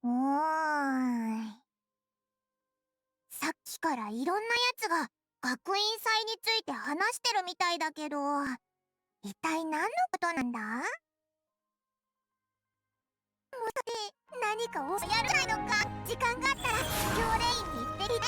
おーい。さっきからいろんなやつが学院祭について話してるみたいだけど、一体何のことなんだ？もし何かをやらないのか。時間があったら教令員に行ってきて。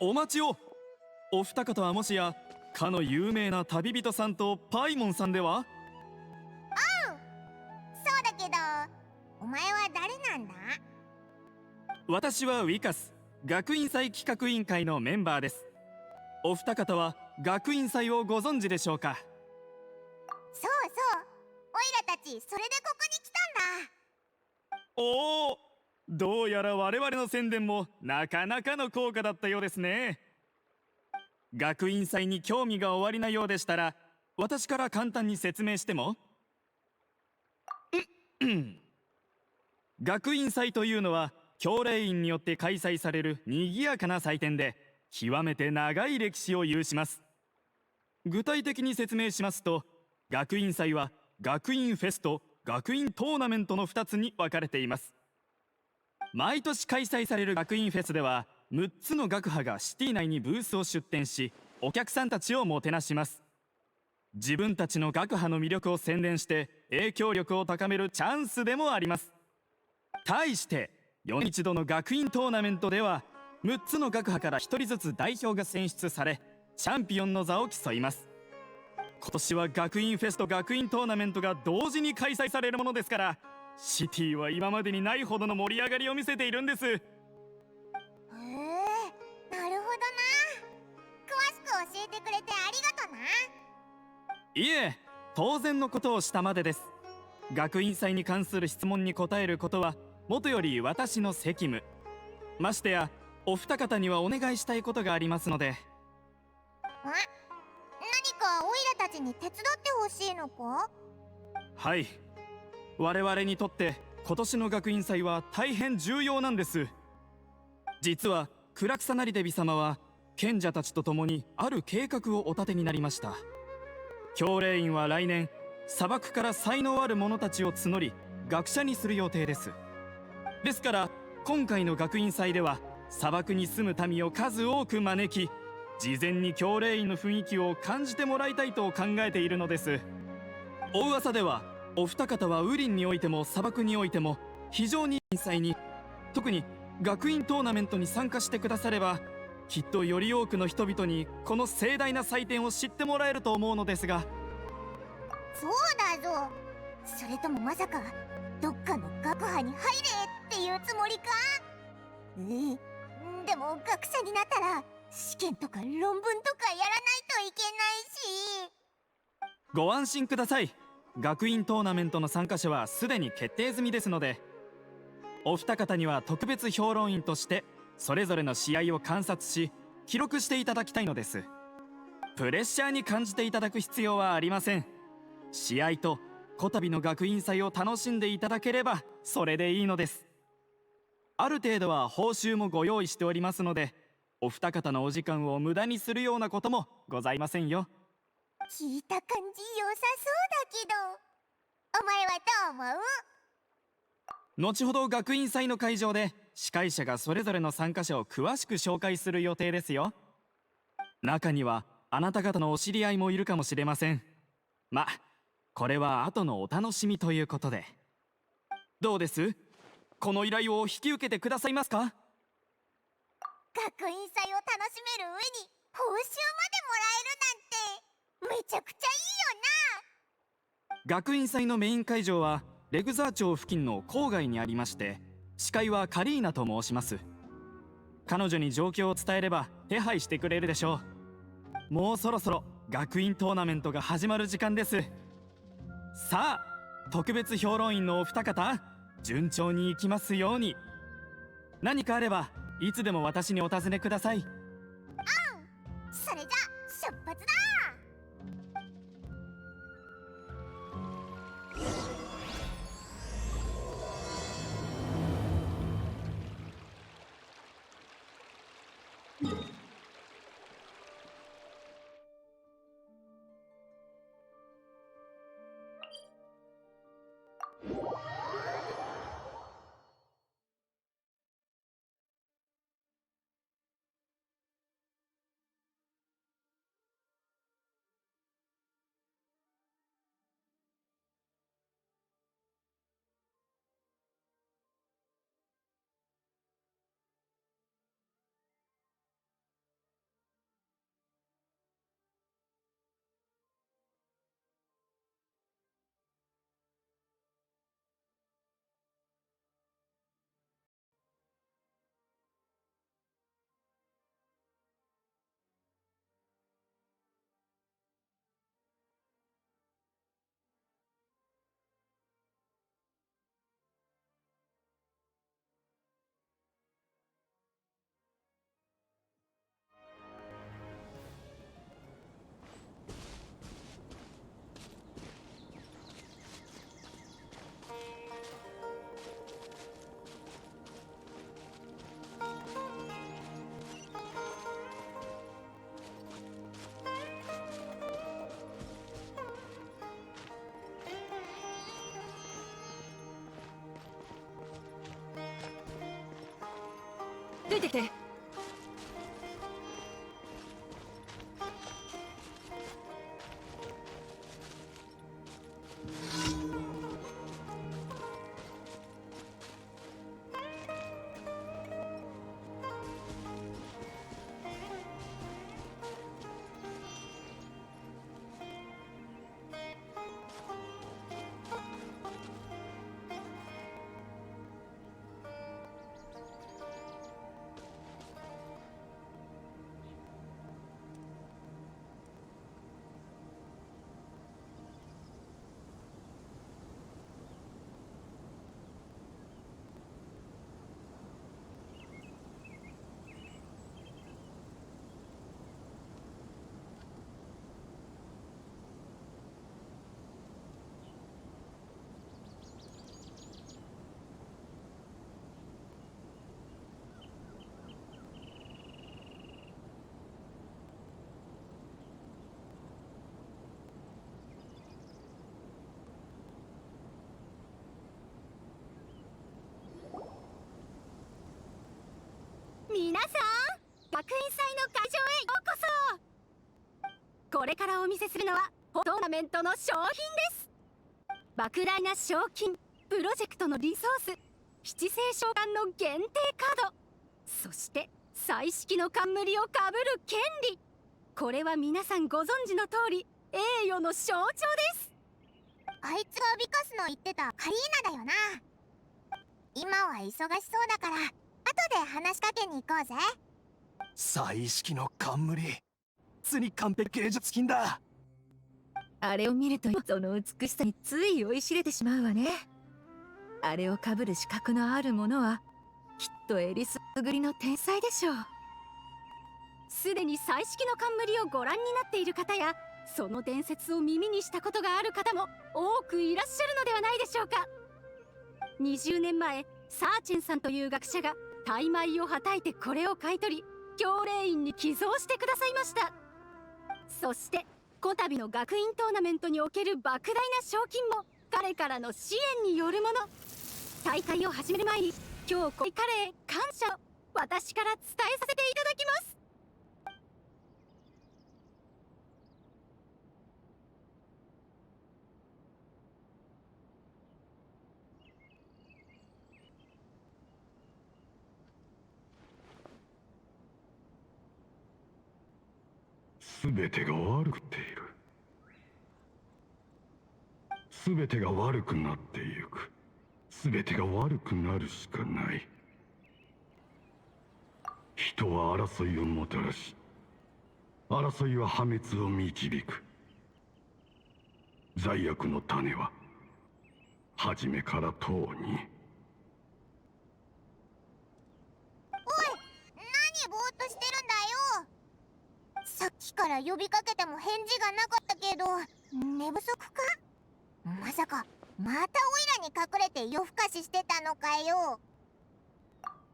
お待ちを。お二方はもしやかの有名な旅人さんとパイモンさんでは？そうだけど、お前は誰なんだ？私はウィカス、学院祭企画委員会のメンバーです。お二方は学院祭をご存知でしょうか？そうそう、オイラたちそれでここに来たんだ。おお、どうやら我々の宣伝もなかなかの効果だったようですね。学院祭に興味がおありなようでしたら、私から簡単に説明しても。学院祭というのは教令員によって開催される賑やかな祭典で、極めて長い歴史を有します。具体的に説明しますと、学院祭は学院フェスと学院トーナメントの2つに分かれています。毎年開催される学院フェスでは6つの学派がシティ内にブースを出展し、お客さんたちをもてなします。自分たちの学派の魅力を宣伝して影響力を高めるチャンスでもあります。対して4日度の学院トーナメントでは6つの学派から1人ずつ代表が選出され、チャンピオンの座を競います。今年は学院フェスと学院トーナメントが同時に開催されるものですから、シティは今までにないほどの盛り上がりを見せているんです。へえ、なるほどな。詳しく教えてくれてありがとな。いえ、当然のことをしたまでです。学院祭に関する質問に答えることはもとより私の責務。ましてやお二方にはお願いしたいことがありますので。何かオイラたちに手伝ってほしいのか？はい、我々にとって今年の学院祭は大変重要なんです。実は暗草成デビ様は賢者たちと共にある計画をお立てになりました。教令員は来年砂漠から才能ある者たちを募り学者にする予定です。ですから今回の学院祭では砂漠に住む民を数多く招き、事前に教令員の雰囲気を感じてもらいたいと考えているのです。お噂ではお二方は雨林においても砂漠においても非常に天才に、特に学院トーナメントに参加してくださればきっとより多くの人々にこの盛大な祭典を知ってもらえると思うのですが。そうだぞ。それともまさかどっかの学派に入れっていうつもりか？でも学者になったら試験とか論文とかやらないといけないし。ご安心ください。学院トーナメントの参加者はすでに決定済みですので、お二方には特別評論員としてそれぞれの試合を観察し記録していただきたいのです。プレッシャーに感じていただく必要はありません。試合とこたびの学院祭を楽しんでいただければそれでいいのです。ある程度は報酬もご用意しておりますので、お二方のお時間を無駄にするようなこともございませんよ。聞いた感じ良さそうだけど、お前はどう思う？後ほど学院祭の会場で司会者がそれぞれの参加者を詳しく紹介する予定ですよ。中にはあなた方のお知り合いもいるかもしれません。ま、これは後のお楽しみということで。どうです？この依頼を引き受けてくださいますか？学院祭を楽しめる上に報酬までもらえるなんてめちゃくちゃいいよな。学院祭のメイン会場はレグザー町付近の郊外にありまして、司会はカリーナと申します。彼女に状況を伝えれば手配してくれるでしょう。もうそろそろ学院トーナメントが始まる時間です。さあ、特別評論員のお二方、順調にいきますように。何かあればいつでも私にお尋ねください。それじゃ出発だ。ついてきて。皆さん、学院祭の会場へようこそ。これからお見せするのはトーナメントの商品です。莫大な賞金、プロジェクトのリソース、七星召喚の限定カード、そして彩色の冠をかぶる権利。これは皆さんご存知の通り栄誉の象徴です。あいつがビカスの言ってたカリーナだよな。今は忙しそうだから後で話しかけに行こうぜ。彩色の冠、つに完璧芸術品だ。あれを見るとその美しさについ酔いしれてしまうわね。あれをかぶる資格のある者はきっとえりすぐりの天才でしょう。すでに彩色の冠をご覧になっている方や、その伝説を耳にしたことがある方も多くいらっしゃるのではないでしょうか。20年前、サーチェンさんという学者が大枚をはたいてこれを買い取り、教令員に寄贈してくださいました。そしてこたびの学院トーナメントにおける莫大な賞金も彼からの支援によるもの。大会を始める前に今日彼へ感謝を私から伝えさせていただきます。すべてが悪くっている。すべてが悪くなってゆく。すべてが悪くなるしかない。人は争いをもたらし、争いは破滅を導く。罪悪の種は初めからとうに。おい、何ぼーっとしてるんだよ。さっきから呼びかけても返事がなかったけど、寝不足か？まさかまたオイラに隠れて夜更かししてたのかよ。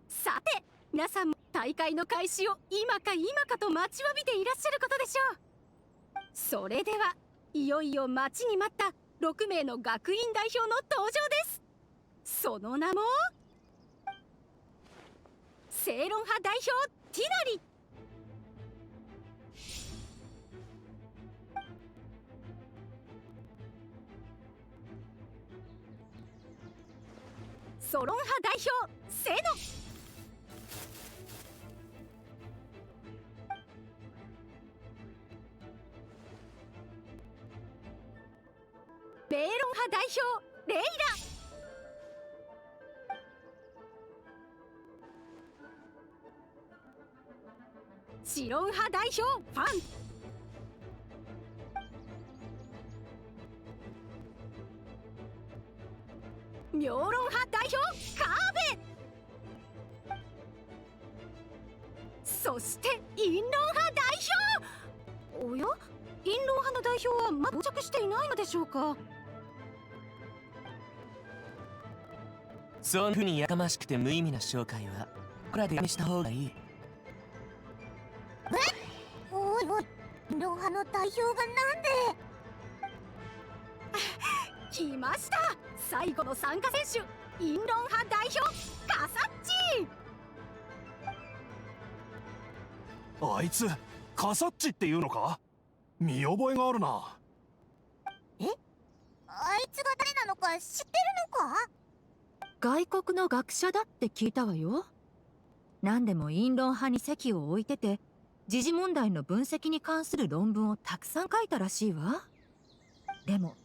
さて皆さんも大会の開始を今か今かと待ちわびていらっしゃることでしょう。それではいよいよ待ちに待った6名の学院代表の登場です。その名も正論派代表ティナリ、ソロン派代表セノ、ベーロン派代表レイラ、シロン派代表ファン、妙論派代表カーベ、そして陰論派代表。おや、陰論派の代表はまだ到着していないのでしょうか。そんなふうにやかましくて無意味な紹介はこれでやめした方がいい。おいおい、陰論派の代表がなんで？来ました、最後の参加選手、陰論派代表カサッチ。あいつカサッチっていうのか？見覚えがあるな。あいつが誰なのか知ってるのか？外国の学者だって聞いたわよ。何でも陰論派に席を置いてて、時事問題の分析に関する論文をたくさん書いたらしいわ。でも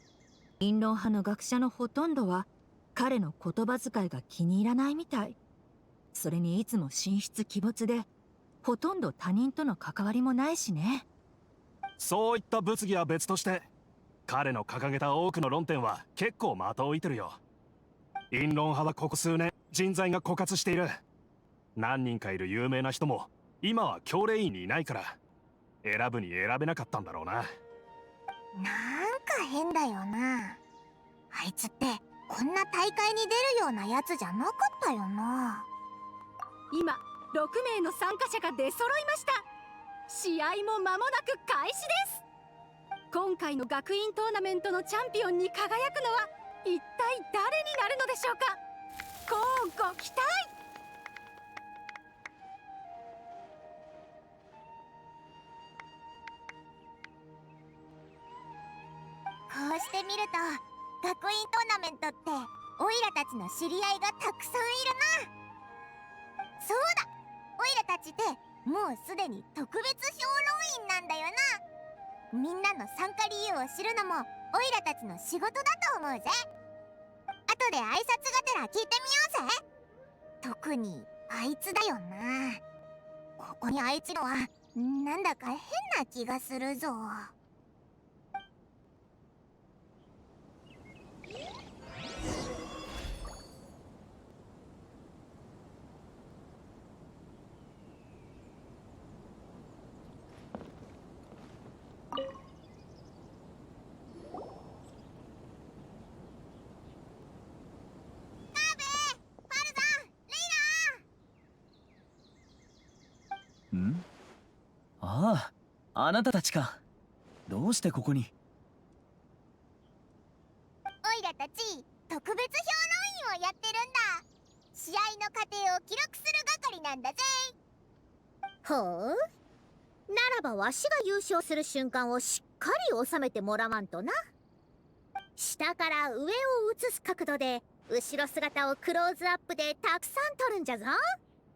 陰論派の学者のほとんどは彼の言葉遣いが気に入らないみたい。それにいつも神出鬼没で、ほとんど他人との関わりもないしね。そういった物議は別として、彼の掲げた多くの論点は結構的を射てるよ。陰論派はここ数年人材が枯渇している。何人かいる有名な人も今は教令員にいないから、選ぶに選べなかったんだろうな。なんか変だよな。あいつってこんな大会に出るようなやつじゃなかったよな。今6名の参加者が出揃いました。試合も間もなく開始です。今回の学院トーナメントのチャンピオンに輝くのは一体誰になるのでしょうか。乞うご期待。こうして見ると学院トーナメントってオイラたちの知り合いがたくさんいるな。そうだ、オイラたちってもうすでに特別評論員なんだよな。みんなの参加理由を知るのもオイラたちの仕事だと思うぜ。後で挨拶がてら聞いてみようぜ。特にあいつだよな。ここにあいつのはなんだか変な気がするぞ。ん？ああ、あなたたちか。どうしてここに？オイラたち特別評論員をやってるんだ。試合の過程を記録する係なんだぜ。ほう、ならばわしが優勝する瞬間をしっかり収めてもらわんとな。下から上を映す角度で後ろ姿をクローズアップでたくさん撮るんじゃぞ。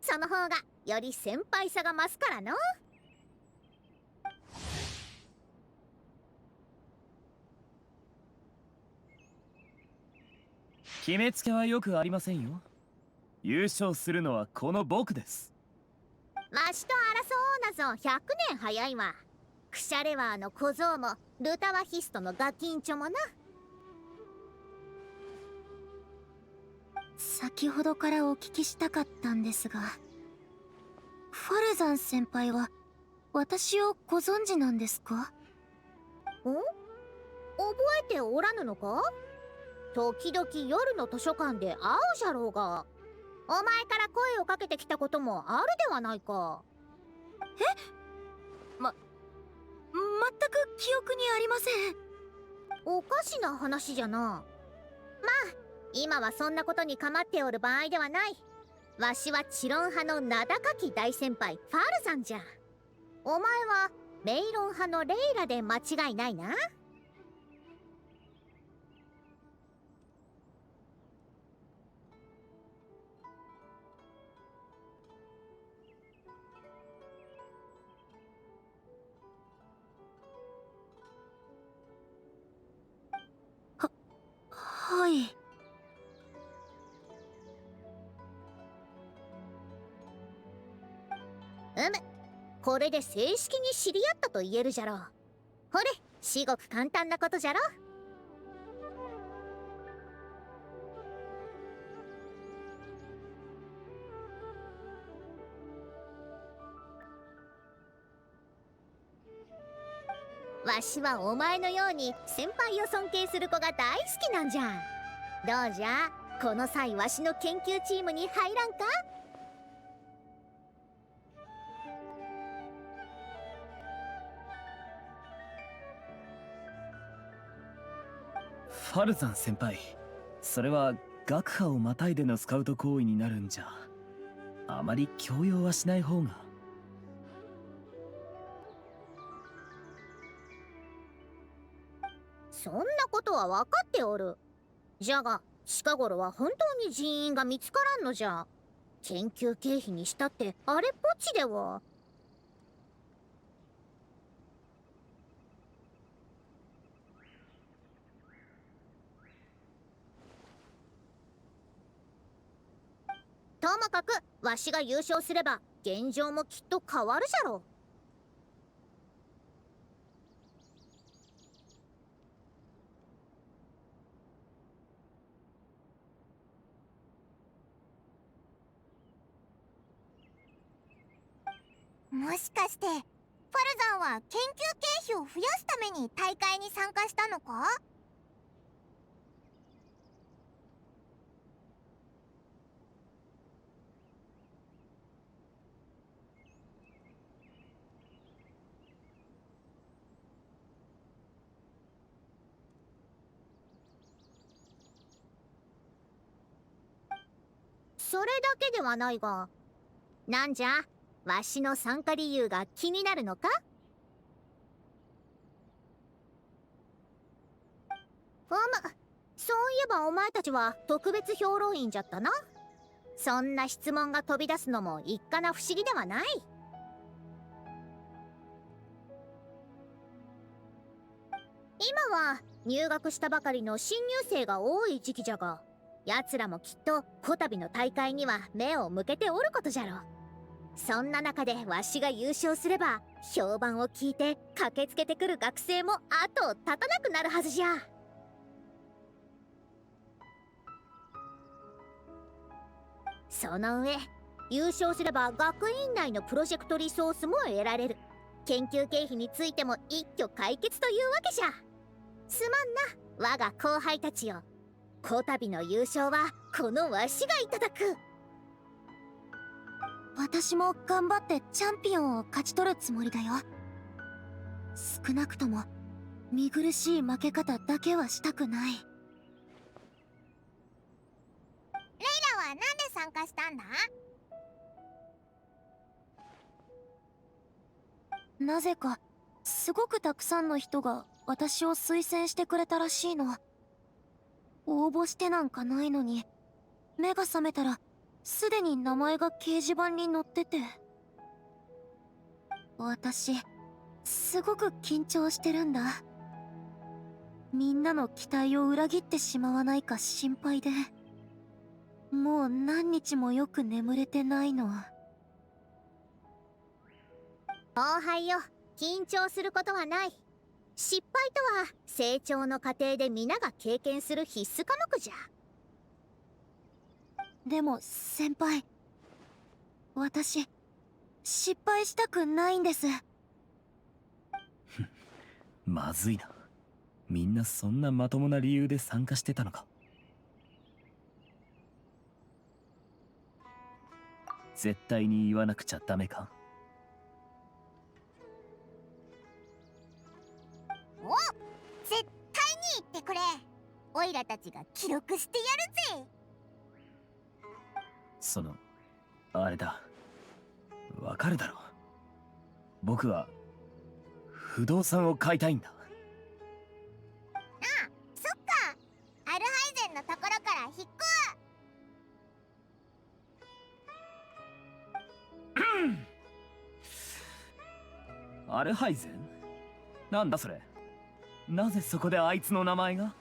その方がより先輩さが増すからの。決めつけはよくありませんよ。優勝するのはこの僕です。わしと争おうなぞ100年早いわ。クシャレワーの小僧もルタワヒストのガキンチョもな。先ほどからお聞きしたかったんですが、ファルザン先輩は私をご存知なんですか？覚えておらぬのか？時々夜の図書館で会うじゃろうが。お前から声をかけてきたこともあるではないか。全く記憶にありません。おかしな話じゃな。まあ今はそんなことに構っておる場合ではない。わしはチロン派の名高き大先輩ファルザンじゃ。お前はメイロン派のレイラで間違いないな。はい。これで正式に知り合ったと言えるじゃろう。ほれ、至極簡単なことじゃろ。わしはお前のように先輩を尊敬する子が大好きなんじゃ。どうじゃ、この際わしの研究チームに入らんか？ファルザン先輩、それは学派をまたいでのスカウト行為になるんじゃ。あまり強要はしない方が。そんなことは分かっておる。じゃが近頃は本当に人員が見つからんのじゃ。研究経費にしたってあれっぽっちでは。ともかくわしが優勝すれば現状もきっと変わるじゃろう。もしかしてファルザンは研究経費を増やすために大会に参加したのか？それだけではないが、なんじゃ、わしの参加理由が気になるのか？そういえばお前たちは特別評論員じゃったな。そんな質問が飛び出すのも一家な不思議ではない。今は入学したばかりの新入生が多い時期じゃが、奴らもきっとこたびの大会には目を向けておることじゃろう。そんな中でわしが優勝すれば評判を聞いて駆けつけてくる学生も後を絶たなくなるはずじゃ。その上優勝すれば学院内のプロジェクトリソースも得られる。研究経費についても一挙解決というわけじゃ。すまんな我が後輩たちよ。こたびの優勝はこのわしがいただく。私も頑張ってチャンピオンを勝ち取るつもりだよ。少なくとも見苦しい負け方だけはしたくない。レイラはなんで参加したんだ？なぜかすごくたくさんの人が私を推薦してくれたらしいの。応募してなんかないのに、目が覚めたらすでに名前が掲示板に載ってて、私すごく緊張してるんだ。みんなの期待を裏切ってしまわないか心配で、もう何日もよく眠れてないの。後輩よ、緊張することはない。失敗とは成長の過程で皆が経験する必須科目じゃ。でも先輩、私失敗したくないんです。まずいな。みんなそんなまともな理由で参加してたのか。絶対に言わなくちゃダメか。お、絶対に言ってくれ。オイラたちが記録してやるぜ。そのあれだ、わかるだろう。僕は不動産を買いたいんだ。ああ、そっか。アルハイゼンのところから引っ越アルハイゼン？なんだそれ。なぜそこであいつの名前が？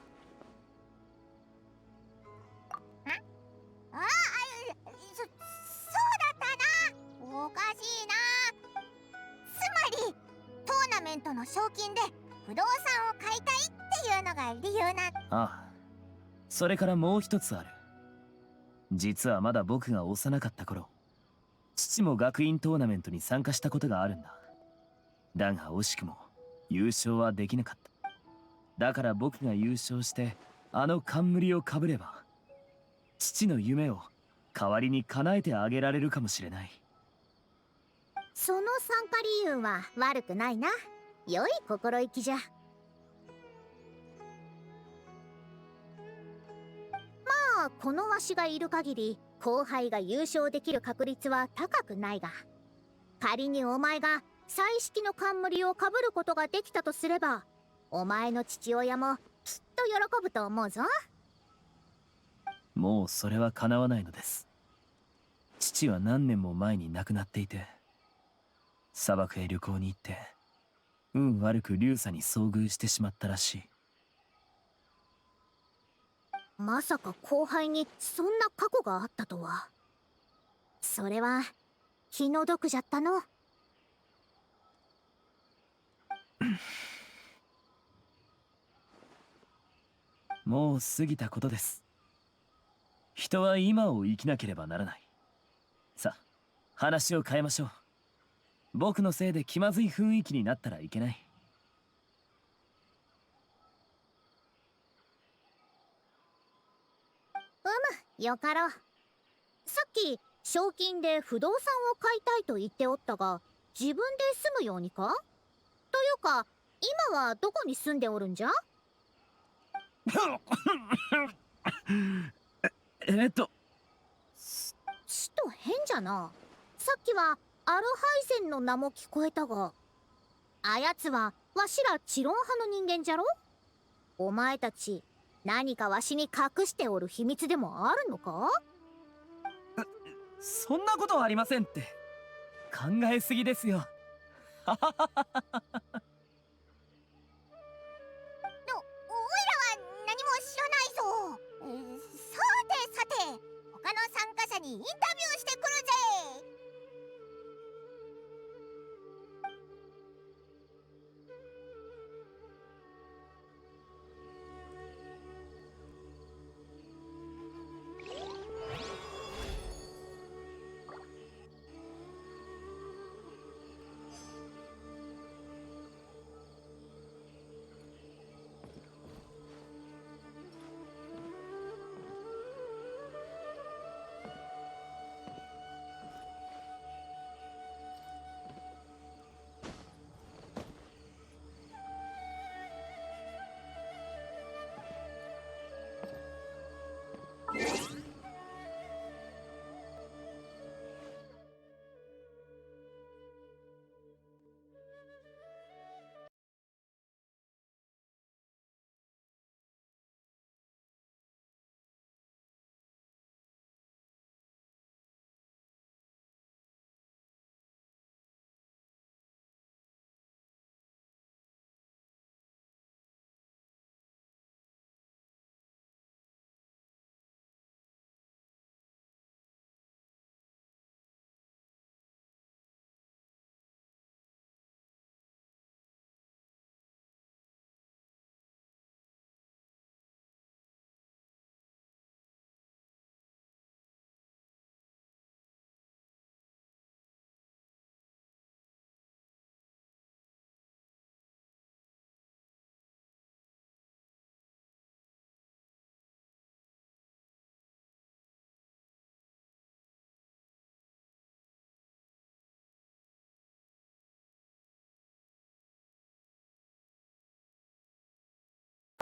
そうだったな。おかしいな。つまりトーナメントの賞金で不動産を買いたいっていうのが理由なん。ああ、それからもう一つある。実はまだ僕が幼かった頃、父も学院トーナメントに参加したことがあるんだ。だが惜しくも優勝はできなかった。だから僕が優勝してあの冠をかぶれば、父の夢を代わりに叶えてあげられるかもしれない。その参加理由は悪くないな。良い心意気じゃ。まあこのわしがいる限り後輩が優勝できる確率は高くないが、仮にお前が彩色の冠をかぶることができたとすれば、お前の父親もきっと喜ぶと思うぞ。もうそれは叶わないのです。父は何年も前に亡くなっていて、砂漠へ旅行に行って運悪くリュウサに遭遇してしまったらしい。まさか後輩にそんな過去があったとは。それは気の毒じゃったの。もう過ぎたことです。人は今を生きなければならない。さあ、話を変えましょう。僕のせいで気まずい雰囲気になったらいけない。よかろう。さっき賞金で不動産を買いたいと言っておったが、自分で住むようにか？というか、今はどこに住んでおるんじゃ？ちと変じゃな。さっきはアルハイセンの名も聞こえたが、あやつはわしらチロン派の人間じゃろ？お前たち何かわしに隠しておる秘密でもあるのか？そんなことはありませんって。考えすぎですよ。おいらは何も知らないぞ。さてさて、他の参加者にインタビューしてくるぜ。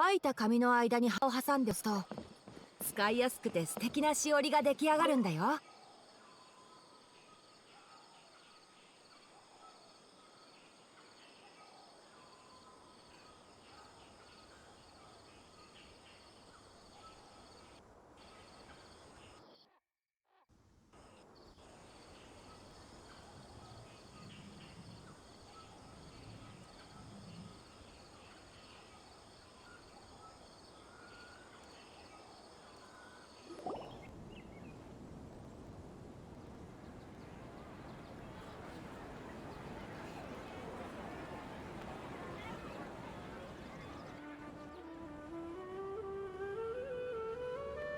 乾いた紙の間に葉を挟んで押すと、使いやすくて素敵なしおりが出来上がるんだよ。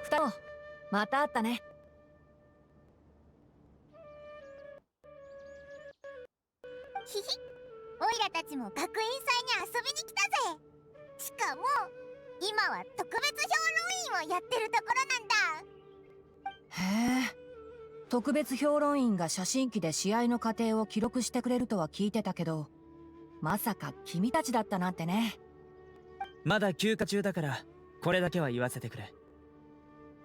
二人また会ったね。ひひ、おいらたちも学院祭に遊びに来たぜ。しかも今は特別評論員をやってるところなんだ。へえ、特別評論員が写真機で試合の過程を記録してくれるとは聞いてたけど、まさか君たちだったなんてね。まだ休暇中だからこれだけは言わせてくれ。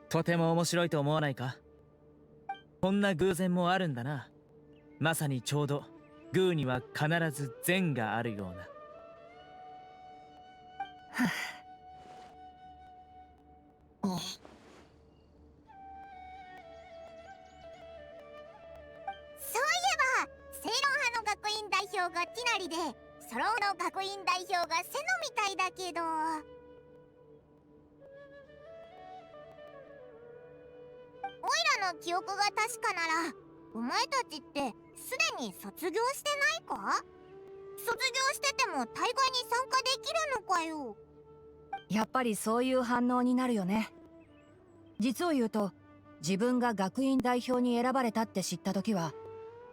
とても面白いと思わないか？こんな偶然もあるんだな。まさにちょうどグーには必ず善があるような。表がティナリで、ソロの学院代表がセノみたいだけど。オイラの記憶が確かなら、お前たちってすでに卒業してないか？卒業してても大会に参加できるのかよ。やっぱりそういう反応になるよね。実を言うと、自分が学院代表に選ばれたって知った時は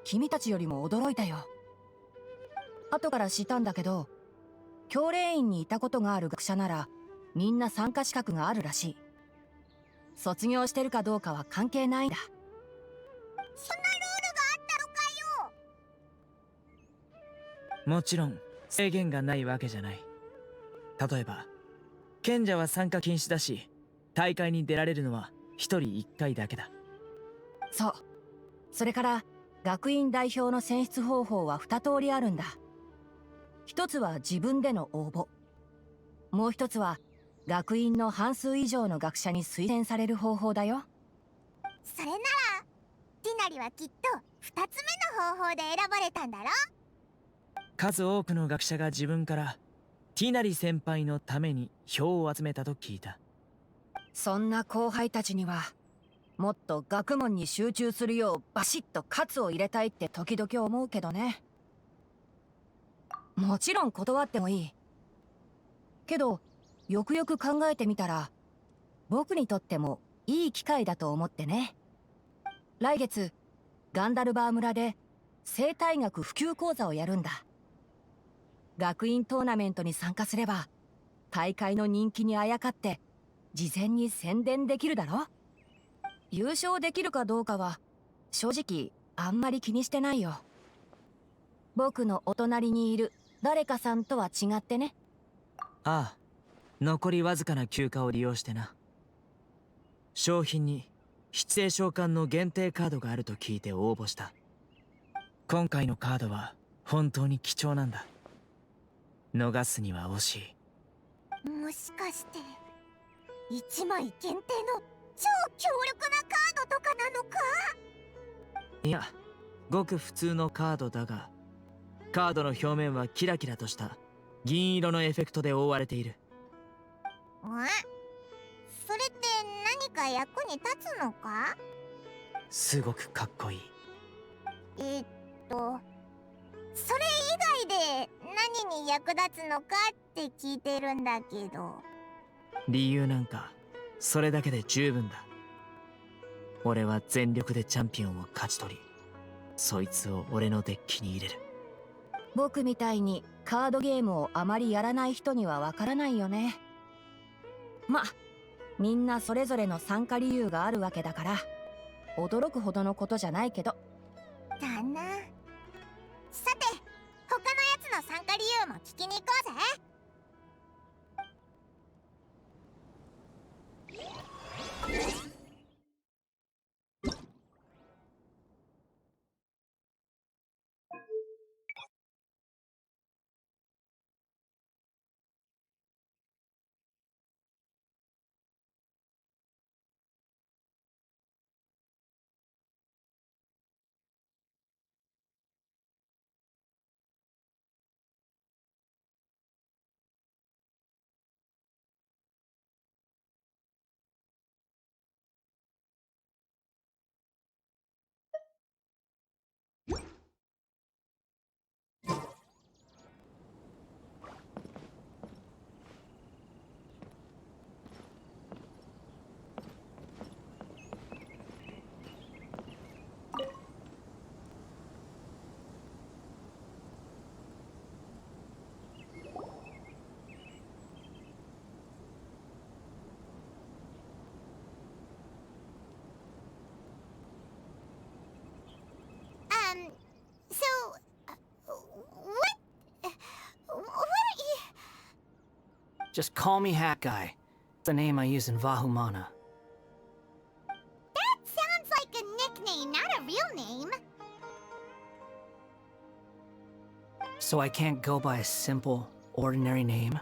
君たちよりも驚いたよ。後から知ったんだけど、教練院にいたことがある学者ならみんな参加資格があるらしい。卒業してるかどうかは関係ないんだ。そんなルールがあったのかよ。もちろん制限がないわけじゃない。例えば賢者は参加禁止だし、大会に出られるのは一人一回だけだ。そう。それから学院代表の選出方法は2通りあるんだ。一つは自分での応募、もう一つは学院の半数以上の学者に推薦される方法だよ。それならティナリはきっと2つ目の方法で選ばれたんだろ。数多くの学者が自分からティナリ先輩のために票を集めたと聞いた。そんな後輩たちにはもっと学問に集中するようバシッと喝を入れたいって時々思うけどね。もちろん断ってもいいけど、よくよく考えてみたら僕にとってもいい機会だと思ってね。来月ガンダルバー村で生態学普及講座をやるんだ。学院トーナメントに参加すれば大会の人気にあやかって事前に宣伝できるだろ。優勝できるかどうかは正直あんまり気にしてないよ。僕のお隣にいる誰かさんとは違ってね。ああ、残りわずかな休暇を利用してな。商品に出演召喚の限定カードがあると聞いて応募した。今回のカードは本当に貴重なんだ。逃すには惜しい。もしかして1枚限定の超強力なカードとかなのか？いや、ごく普通のカードだが、カードの表面はキラキラとした銀色のエフェクトで覆われている。それって何か役に立つのか？すごくかっこいい。それ以外で何に役立つのかって聞いてるんだけど。理由なんかそれだけで十分だ。俺は全力でチャンピオンを勝ち取り、そいつを俺のデッキに入れる。僕みたいにカードゲームをあまりやらない人にはわからないよね。ま、みんなそれぞれの参加理由があるわけだから驚くほどのことじゃないけど。だな。さて、他のやつの参加理由も聞きに行こうぜ。Just call me Hat Guy. It's the name I use in Vahumana. That sounds like a nickname, not a real name. So I can't go by a simple, ordinary name?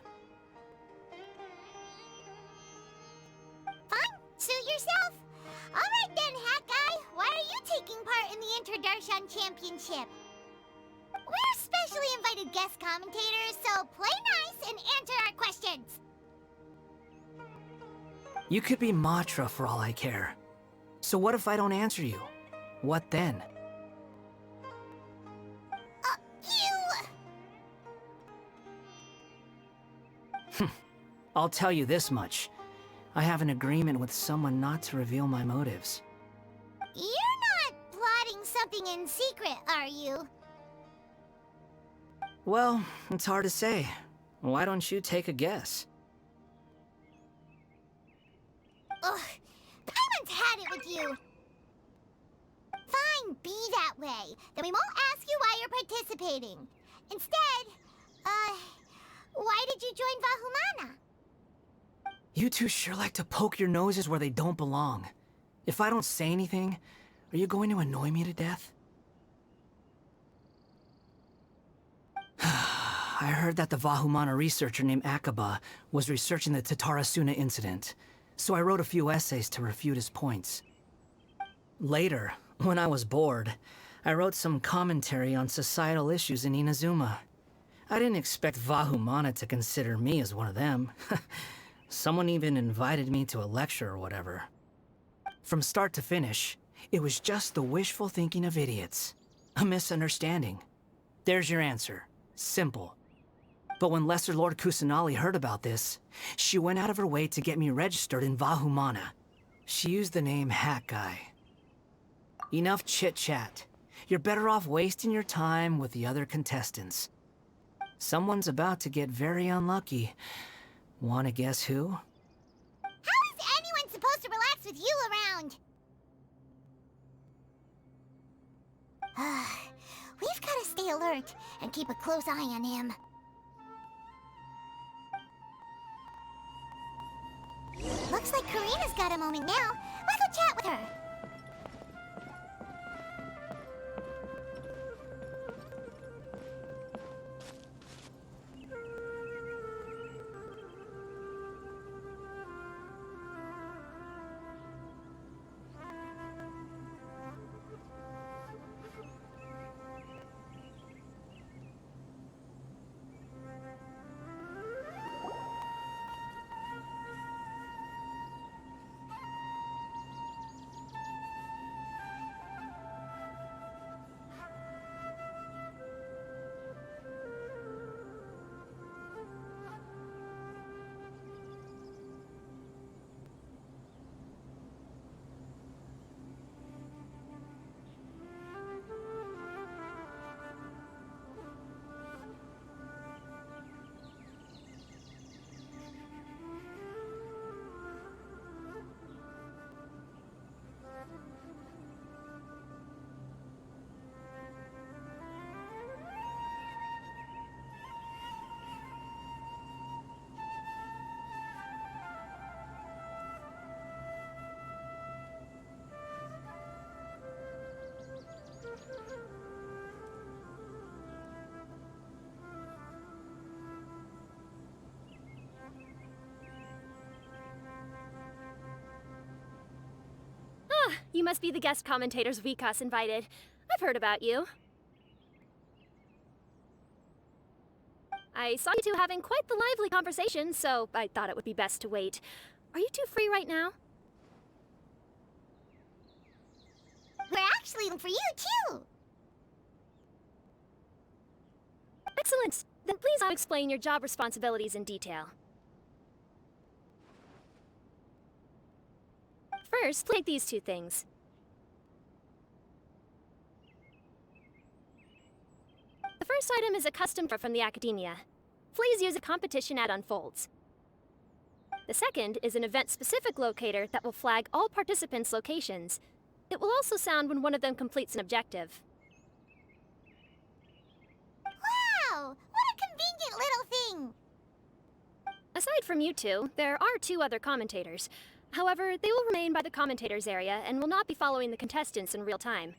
Fine, suit yourself. Alright then, Hat Guy. Why are you taking part in the Interdarshan Championship? Where's specially invited guest commentators, so play nice and answer our questions. You could be Matra for all I care. So what if I don't answer you? What then? You... I'll tell you this much. I have an agreement with someone not to reveal my motives. You're not plotting something in secret, are you? Well, it's hard to say. Why don't you take a guess? Ugh, Paimon's had it with you. Fine, be that way. Then we won't ask you why you're participating. Instead, why did you join Vahumana? You two sure like to poke your noses where they don't belong. If I don't say anything, are you going to annoy me to death? I heard that the Vahumana researcher named Akaba was researching the Tatarasuna incident, so I wrote a few essays to refute his points. Later, when I was bored, I wrote some commentary on societal issues in Inazuma. I didn't expect Vahumana to consider me as one of them. Someone even invited me to a lecture or whatever. From start to finish, it was just the wishful thinking of idiots. A misunderstanding. There's your answer. Simple. But when Lesser Lord Kusanali heard about this, she went out of her way to get me registered in Vahumana. She used the name Hat Guy. Enough chit-chat. You're better off wasting your time with the other contestants. Someone's about to get very unlucky. Wanna guess who? How is anyone supposed to relax with you around? We've gotta stay alert and keep a close eye on him. Looks like Karina's got a moment now. Let's go chat with her. You must be the guest commentators Vikas invited. I've heard about you. I saw you two having quite the lively conversation, so I thought it would be best to wait. Are you two free right now? We're actually looking for you, too! Excellent! Then please I'll explain your job responsibilities in detail. First, take these two things. The first item is a custom from the Academia. Please use a competition ad unfolds. The second is an event-specific locator that will flag all participants' locations. It will also sound when one of them completes an objective. Wow! What a convenient little thing! Aside from you two, there are two other commentators. However, they will remain by the commentators area and will not be following the contestants in real time.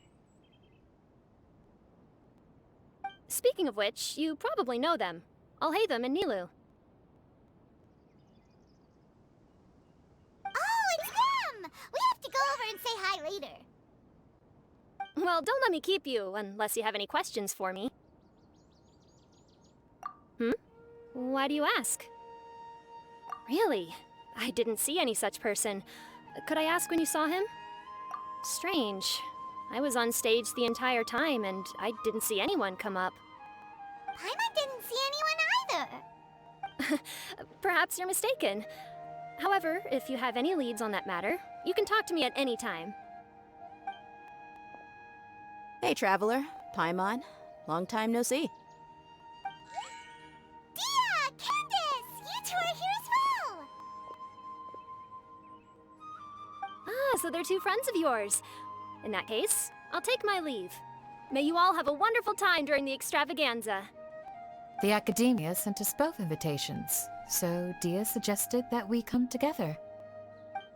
Speaking of which, you probably know them. Alhaitham and Nilu. Oh, it's them! We have to go over and say hi later. Well, don't let me keep you, unless you have any questions for me. Why do you ask? Really? I didn't see any such person. Could I ask when you saw him? Strange. I was on stage the entire time and I didn't see anyone come up. Paimon didn't see anyone either. Perhaps you're mistaken. However, if you have any leads on that matter, you can talk to me at any time. Hey, Traveler. Paimon. Long time no see. Dia! Candace! You two are here as well! Ah, so they're two friends of yours. In that case, I'll take my leave. May you all have a wonderful time during the extravaganza. The Academia sent us both invitations, so Dia suggested that we come together.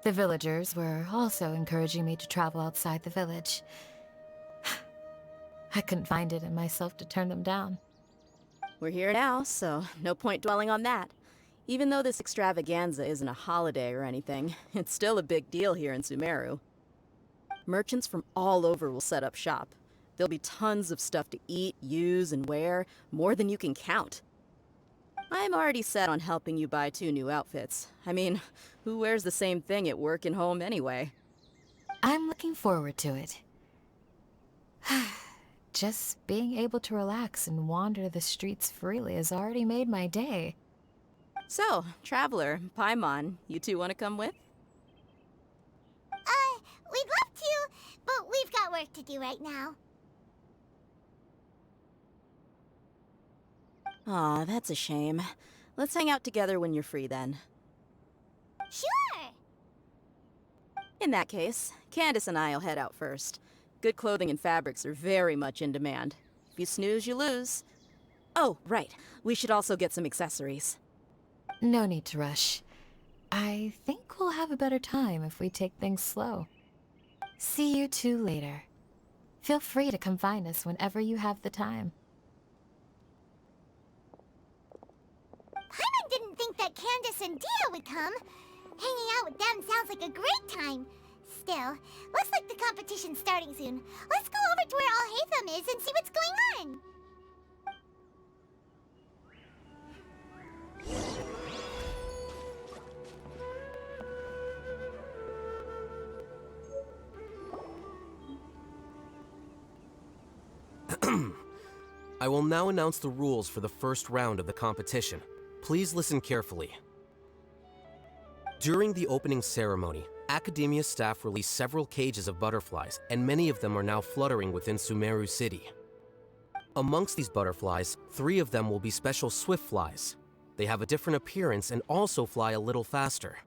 The villagers were also encouraging me to travel outside the village. I couldn't find it in myself to turn them down. We're here now, so no point dwelling on that. Even though this extravaganza isn't a holiday or anything, it's still a big deal here in Sumeru. Merchants from all over will set up shop. There'll be tons of stuff to eat, use, and wear, more than you can count. I'm already set on helping you buy 2 new outfits. I mean, who wears the same thing at work and home anyway? I'm looking forward to it. Just being able to relax and wander the streets freely has already made my day. So, Traveler, Paimon, you two want to come with? We'd love to, but we've got work to do right now. Aw, that's a shame. Let's hang out together when you're free then. Sure! In that case, Candace and I'll head out first. Good clothing and fabrics are very much in demand. If you snooze, you lose. Oh, right. We should also get some accessories. No need to rush. I think we'll have a better time if we take things slow. See you two later. Feel free to come find us whenever you have the time. Paimon didn't think that Candace and Dia would come. Hanging out with them sounds like a great time. Still, looks like the competition's starting soon. Let's go over to where Alhaitham is and see what's going on. I will now announce the rules for the first round of the competition. Please listen carefully. During the opening ceremony, Academia staff released several cages of butterflies, and many of them are now fluttering within Sumeru City. Amongst these butterflies, 3 of them will be special swift flies. They have a different appearance and also fly a little faster.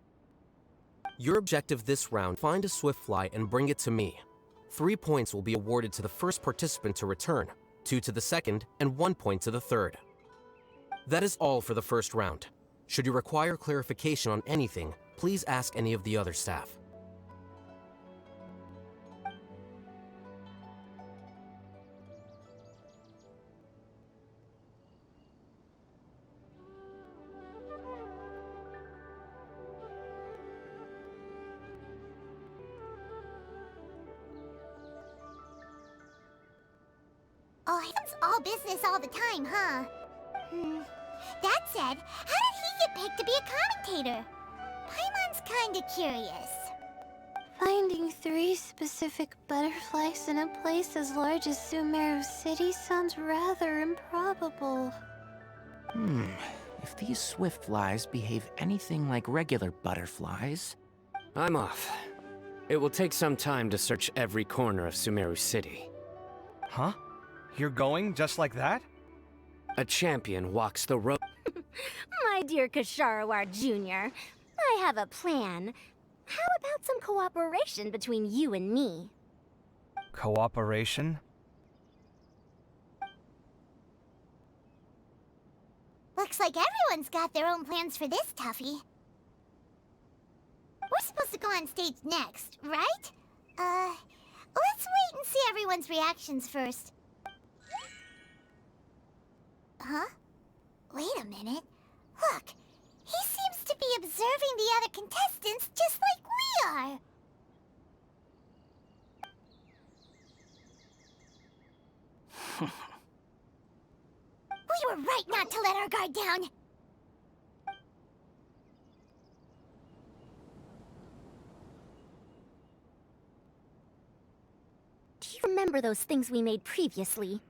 Your objective this round: find a swift fly and bring it to me. 3 points will be awarded to the first participant to return, 2 to the second, and 1 point to the third. That is all for the first round. Should you require clarification on anything, please ask any of the other staff. Oh, it's all business all the time, huh? That said, how did he get picked to be a commentator? Paimon's kinda curious. Finding 3 specific butterflies in a place as large as Sumeru City sounds rather improbable. If these swift flies behave anything like regular butterflies... I'm off. It will take some time to search every corner of Sumeru City. Huh? You're going just like that? A champion walks the road. My dear Kasharawar Jr., I have a plan. How about some cooperation between you and me? Cooperation? Looks like everyone's got their own plans for this, Tuffy. We're supposed to go on stage next, right? Let's wait and see everyone's reactions first. Huh? Wait a minute. Look, he seems to be observing the other contestants just like we are. We were right not to let our guard down. you remember those things we made previously?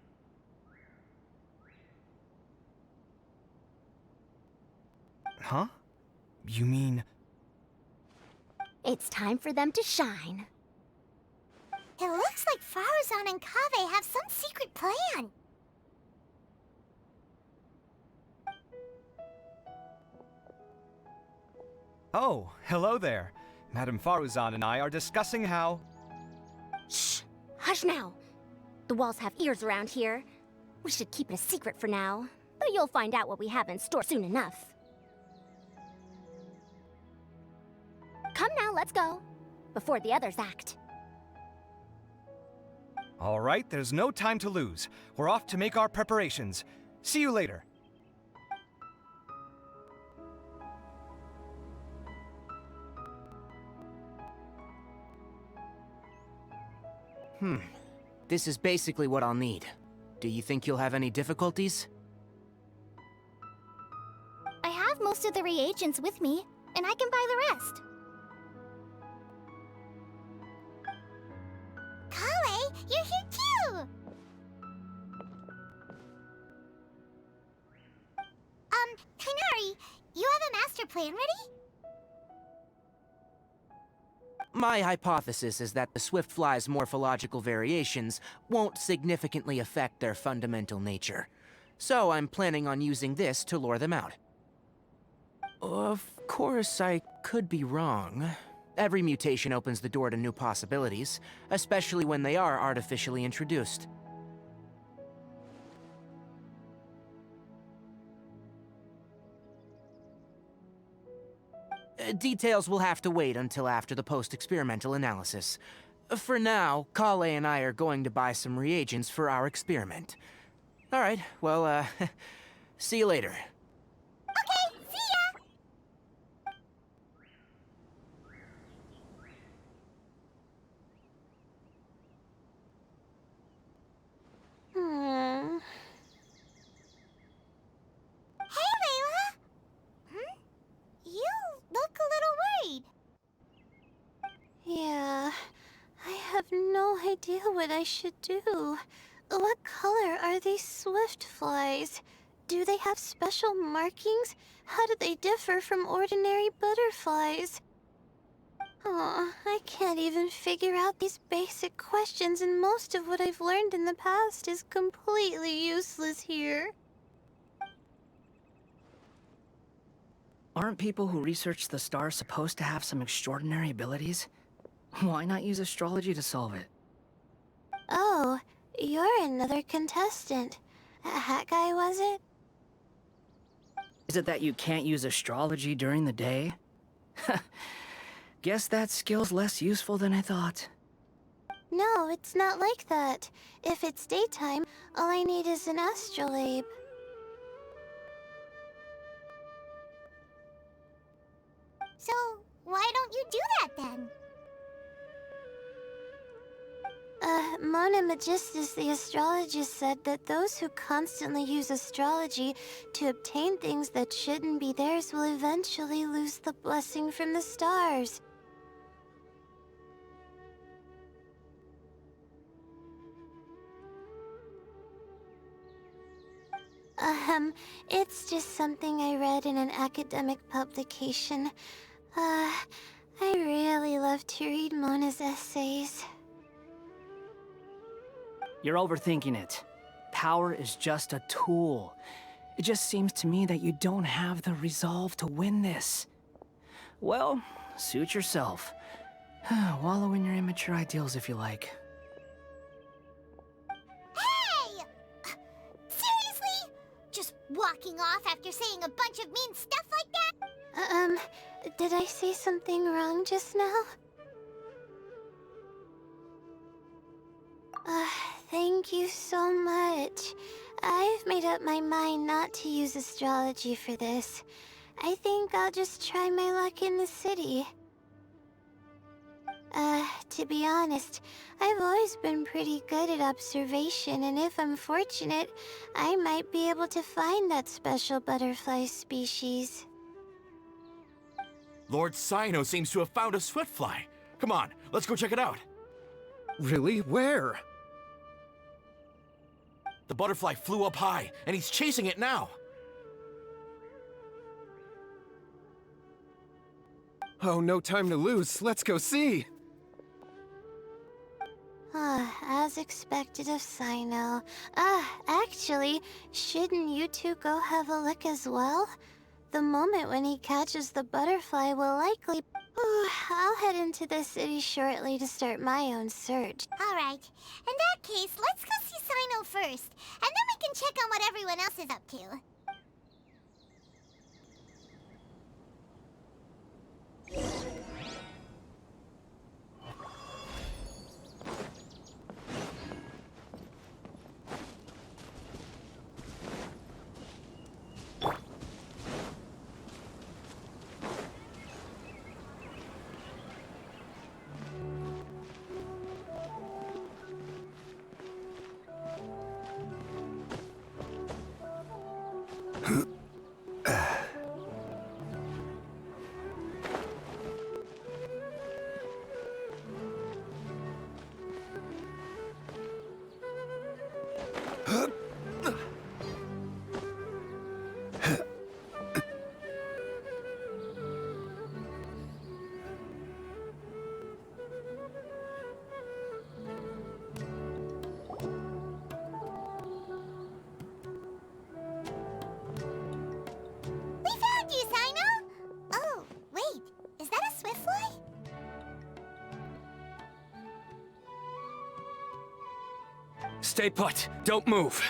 Huh? You mean... It's time for them to shine. It looks like Faruzan and Kaveh have some secret plan. Oh, hello there. Madame Faruzan and I are discussing how... Shh! Hush now! The walls have ears around here. We should keep it a secret for now, but you'll find out what we have in store soon enough. Come now, let's go. Before the others act. All right, there's no time to lose. We're off to make our preparations. See you later. This is basically what I'll need. Do you think you'll have any difficulties? I have most of the reagents with me, and I can buy the rest. Kale, you're here too! Kanari, you have a master plan ready? My hypothesis is that the Swiftfly's morphological variations won't significantly affect their fundamental nature. So I'm planning on using this to lure them out. Of course, I could be wrong. Every mutation opens the door to new possibilities, especially when they are artificially introduced. Details will have to wait until after the post-experimental analysis. For now, Kale and I are going to buy some reagents for our experiment. Alright, well, see you later. Okay, see ya! Hey, Layla! You look a little worried. Yeah, I have no idea what I should do. What color are these swift flies? Do they have special markings? How do they differ from ordinary butterflies? Oh, I can't even figure out these basic questions, and most of what I've learned in the past is completely useless here. Aren't people who research the stars supposed to have some extraordinary abilities? Why not use astrology to solve it? Oh, you're another contestant. That guy, was it? Is it that you can't use astrology during the day? Guess that skill's less useful than I thought. No, it's not like that. If it's daytime, all I need is an astrolabe. So, why don't you do that then? Mona Magistus, the astrologist, said that those who constantly use astrology to obtain things that shouldn't be theirs will eventually lose the blessing from the stars. It's just something I read in an academic publication. I really love to read Mona's essays. You're overthinking it. Power is just a tool. It just seems to me that you don't have the resolve to win this. Well, suit yourself. Wallow in your immature ideals if you like. Hey! Seriously? Just walking off after saying a bunch of mean stuff like that? Did I say something wrong just now? Thank you so much. I've made up my mind not to use astrology for this. I think I'll just try my luck in the city. To be honest, I've always been pretty good at observation, and if I'm fortunate, I might be able to find that special butterfly species. Lord Cyno seems to have found a swiftfly. Come on, let's go check it out. Really? Where? The butterfly flew up high, and he's chasing it now. Oh, no time to lose. Let's go see. As expected of Sino. Actually, shouldn't you two go have a look as well? The moment when he catches the butterfly will likely... I'll head into the city shortly to start my own search. Alright, in that case, let's go see Sino first, and then we can check on what everyone else is up to. Stay put. Don't move.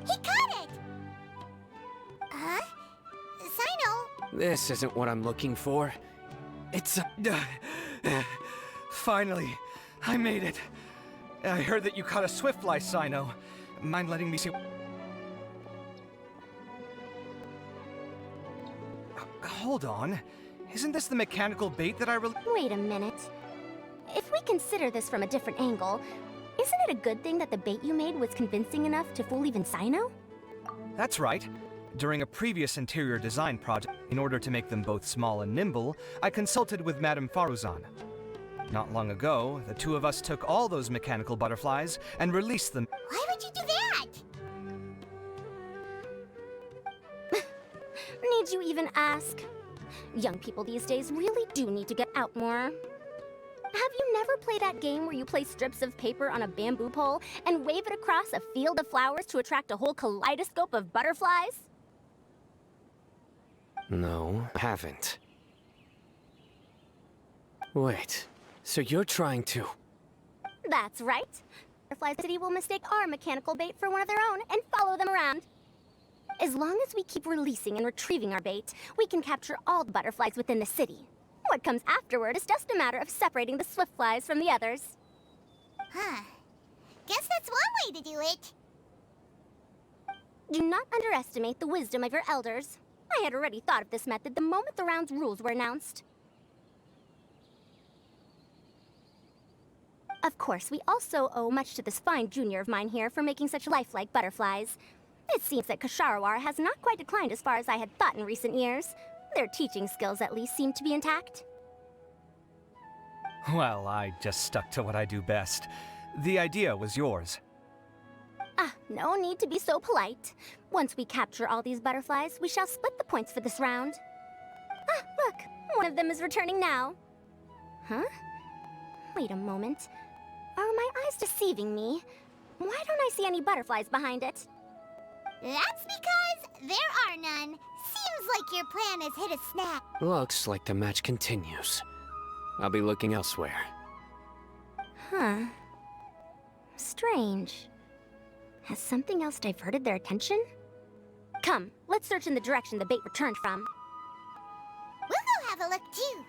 He caught it! Huh? Sino? This isn't what I'm looking for. It's finally, I made it. I heard that you caught a swiftfly, Sino. Mind letting me see? Hold on. Isn't this the mechanical bait that I Wait a minute. If we consider this from a different angle, isn't it a good thing that the bait you made was convincing enough to fool even Sino? That's right. During a previous interior design project, in order to make them both small and nimble, I consulted with Madame Faruzan. Not long ago, the two of us took all those mechanical butterflies and released them. Why would you do that? Need you even ask? Young people these days really do need to get out more. Have you never played that game where you place strips of paper on a bamboo pole and wave it across a field of flowers to attract a whole kaleidoscope of butterflies? No, I haven't. Wait, so you're trying to... That's right. Butterfly City will mistake our mechanical bait for one of their own and follow them around. As long as we keep releasing and retrieving our bait, we can capture all the butterflies within the city. What comes afterward is just a matter of separating the swift flies from the others. Huh. Guess that's one way to do it. Do not underestimate the wisdom of your elders. I had already thought of this method the moment the round's rules were announced. Of course, we also owe much to this fine junior of mine here for making such lifelike butterflies. It seems that Kasharawar has not quite declined as far as I had thought in recent years. Their teaching skills at least seem to be intact. Well, I just stuck to what I do best. The idea was yours. No need to be so polite. Once we capture all these butterflies, we shall split the points for this round. Look, one of them is returning now. Huh? Wait a moment. Are my eyes deceiving me? Why don't I see any butterflies behind it? That's because there are none. Seems like your plan has hit a snag. Looks like the match continues. I'll be looking elsewhere. Huh. Strange. Has something else diverted their attention? Come, let's search in the direction the bait returned from. We'll go have a look too.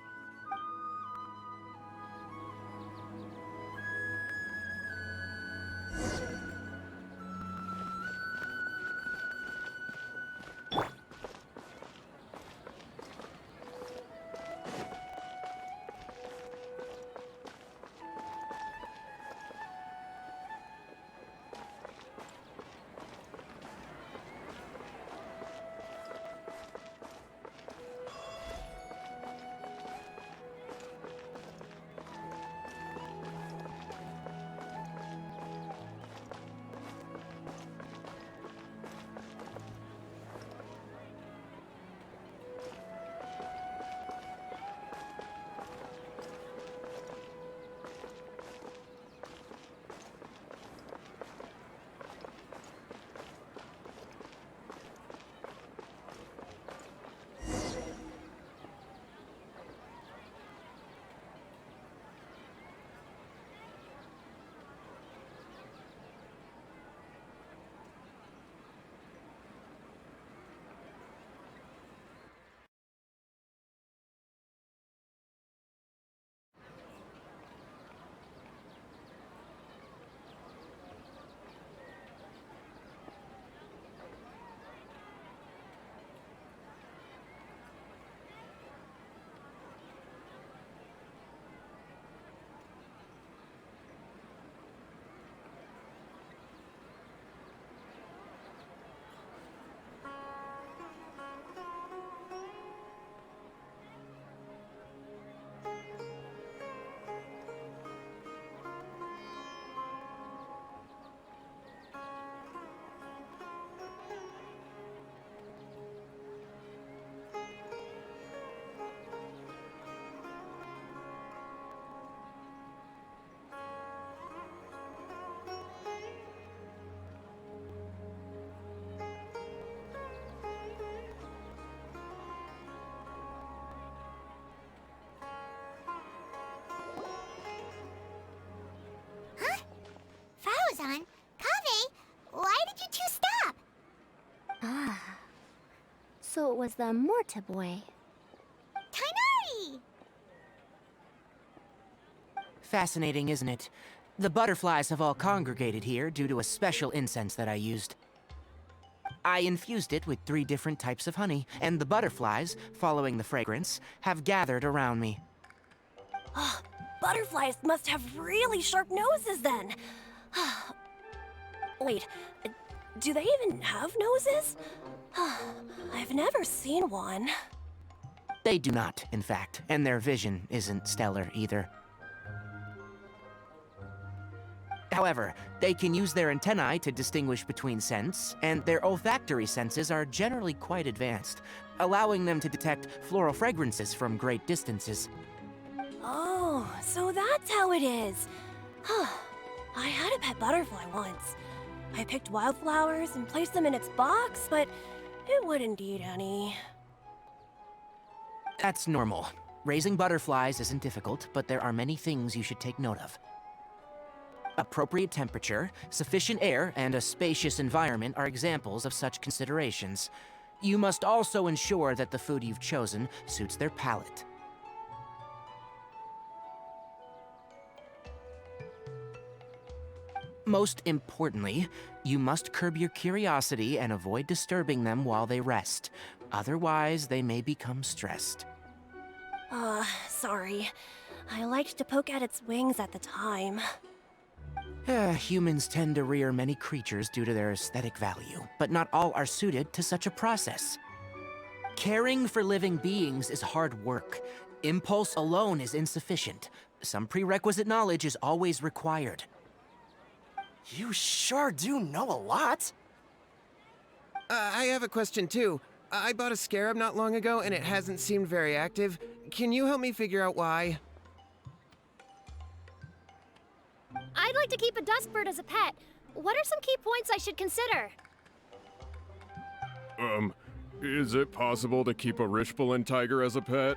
was the Morta boy. Tainari! Fascinating, isn't it? The butterflies have all congregated here due to a special incense that I used. I infused it with 3 different types of honey, and the butterflies, following the fragrance, have gathered around me. Butterflies must have really sharp noses then. Wait, do they even have noses? I've never seen one. They do not, in fact, and their vision isn't stellar either. However, they can use their antennae to distinguish between scents, and their olfactory senses are generally quite advanced, allowing them to detect floral fragrances from great distances. Oh, so that's how it is. I had a pet butterfly once. I picked wildflowers and placed them in its box, but it wouldn't eat any. That's normal. Raising butterflies isn't difficult, but there are many things you should take note of. Appropriate temperature, sufficient air, and a spacious environment are examples of such considerations. You must also ensure that the food you've chosen suits their palate. Most importantly, you must curb your curiosity and avoid disturbing them while they rest. Otherwise, they may become stressed. Sorry. I liked to poke at its wings at the time. Humans tend to rear many creatures due to their aesthetic value, but not all are suited to such a process. Caring for living beings is hard work. Impulse alone is insufficient. Some prerequisite knowledge is always required. You sure do know a lot. I have a question too. I bought a scarab not long ago and it hasn't seemed very active. Can you help me figure out why? I'd like to keep a dust bird as a pet. What are some key points I should consider? Is it possible to keep a Richbulin tiger as a pet?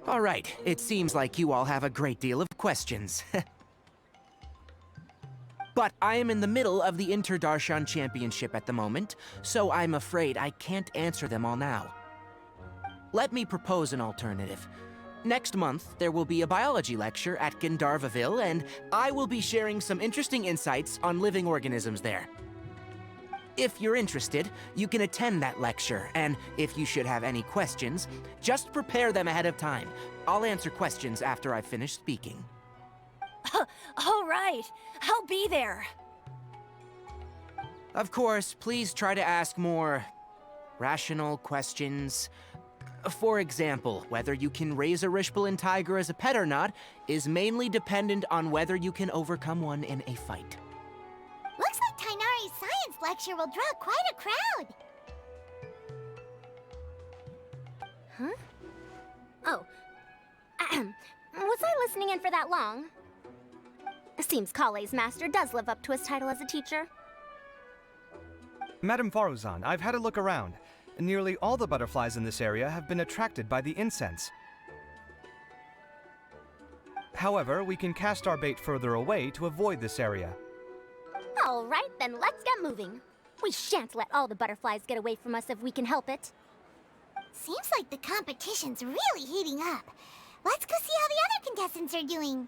All right, it seems like you all have a great deal of questions. But I am in the middle of the Inter-Darshan Championship at the moment, so I'm afraid I can't answer them all now. Let me propose an alternative. Next month, there will be a biology lecture at Gandharvaville, and I will be sharing some interesting insights on living organisms there. If you're interested, you can attend that lecture, and if you should have any questions, just prepare them ahead of time. I'll answer questions after I've finished speaking. All right, I'll be there. Of course, please try to ask more rational questions. For example, whether you can raise a Richbulin tiger as a pet or not is mainly dependent on whether you can overcome one in a fight. Looks like Tainari's science lecture will draw quite a crowd. Huh? Oh. Was I listening in for that long? Seems Kale's master does live up to his title as a teacher. Madame Faruzan, I've had a look around. Nearly all the butterflies in this area have been attracted by the incense. However, we can cast our bait further away to avoid this area. All right, then let's get moving. We shan't let all the butterflies get away from us if we can help it. Seems like the competition's really heating up. Let's go see how the other contestants are doing.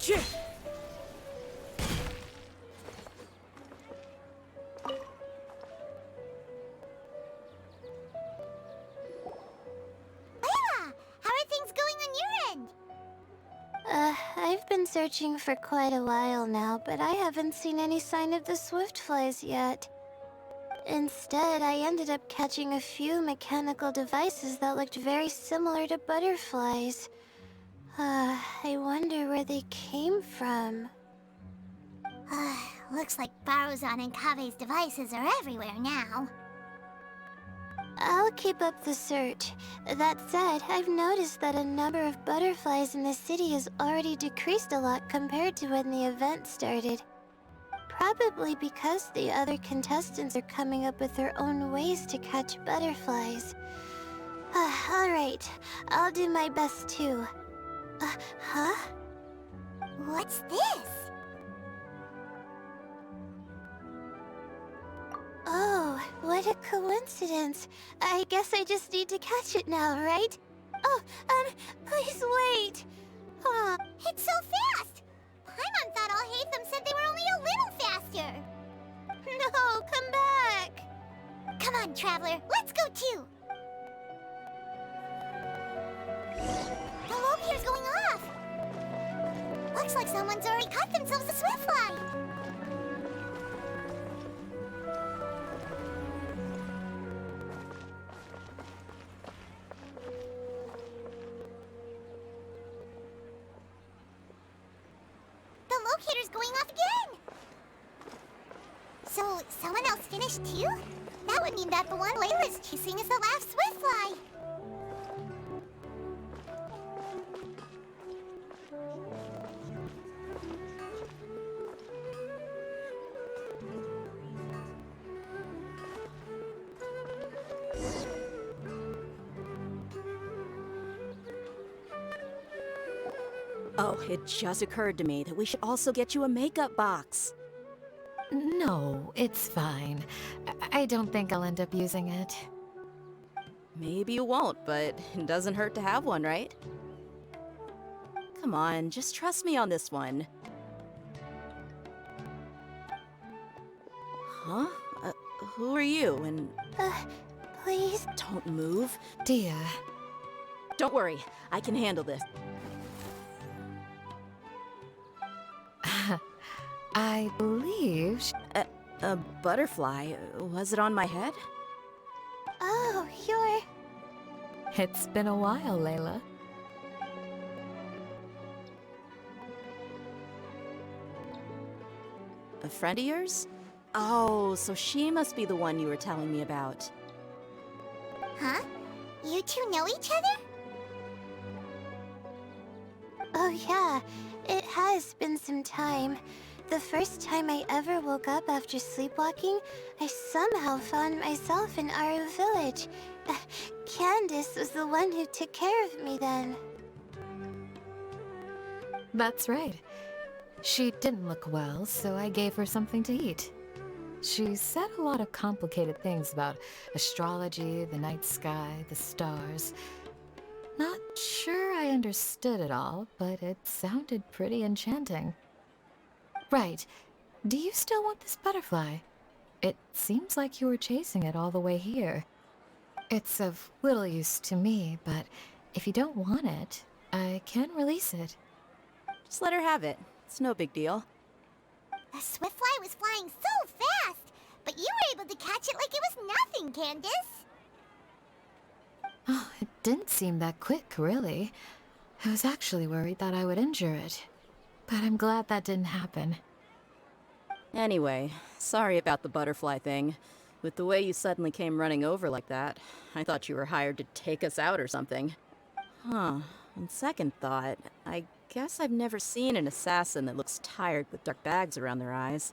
Layla, how are things going on your end? I've been searching for quite a while now, but I haven't seen any sign of the swiftflies yet. Instead, I ended up catching a few mechanical devices that looked very similar to butterflies. I wonder where they came from. Looks like Baruzan and Kave's devices are everywhere now. I'll keep up the search. That said, I've noticed that a number of butterflies in the city has already decreased a lot compared to when the event started. Probably because the other contestants are coming up with their own ways to catch butterflies. Alright, I'll do my best too. Huh? What's this? Oh, what a coincidence. I guess I just need to catch it now, right? Oh, please wait. Aw, it's so fast! Paimon thought all Hatham said they were only a little faster. No, come back. Come on, Traveler, let's go too. The locator's going off. Looks like someone's already caught themselves a swiftfly. The locator's going off again! So, someone else finished too? That would mean that the one Layla's chasing is the last swiftfly. Oh, it just occurred to me that we should also get you a makeup box. No, it's fine. I don't think I'll end up using it. Maybe you won't, but it doesn't hurt to have one, right? Come on, just trust me on this one. Huh? Who are you, and... please? Don't move. Dear. Don't worry, I can handle this. I believe... A butterfly? Was it on my head? Oh, you're... It's been a while, Layla. A friend of yours? Oh, so she must be the one you were telling me about. Huh? You two know each other? Oh yeah, it has been some time. The first time I ever woke up after sleepwalking, I somehow found myself in Aru village. Candace was the one who took care of me then. That's right. She didn't look well, so I gave her something to eat. She said a lot of complicated things about astrology, the night sky, the stars. Not sure I understood it all, but it sounded pretty enchanting. Right. Do you still want this butterfly? It seems like you were chasing it all the way here. It's of little use to me, but if you don't want it, I can release it. Just let her have it. It's no big deal. The swiftfly was flying so fast, but you were able to catch it like it was nothing, Candace. Oh, it didn't seem that quick, really. I was actually worried that I would injure it. But I'm glad that didn't happen. Anyway, sorry about the butterfly thing. With the way you suddenly came running over like that, I thought you were hired to take us out or something. Huh. On second thought, I guess I've never seen an assassin that looks tired with dark bags around their eyes.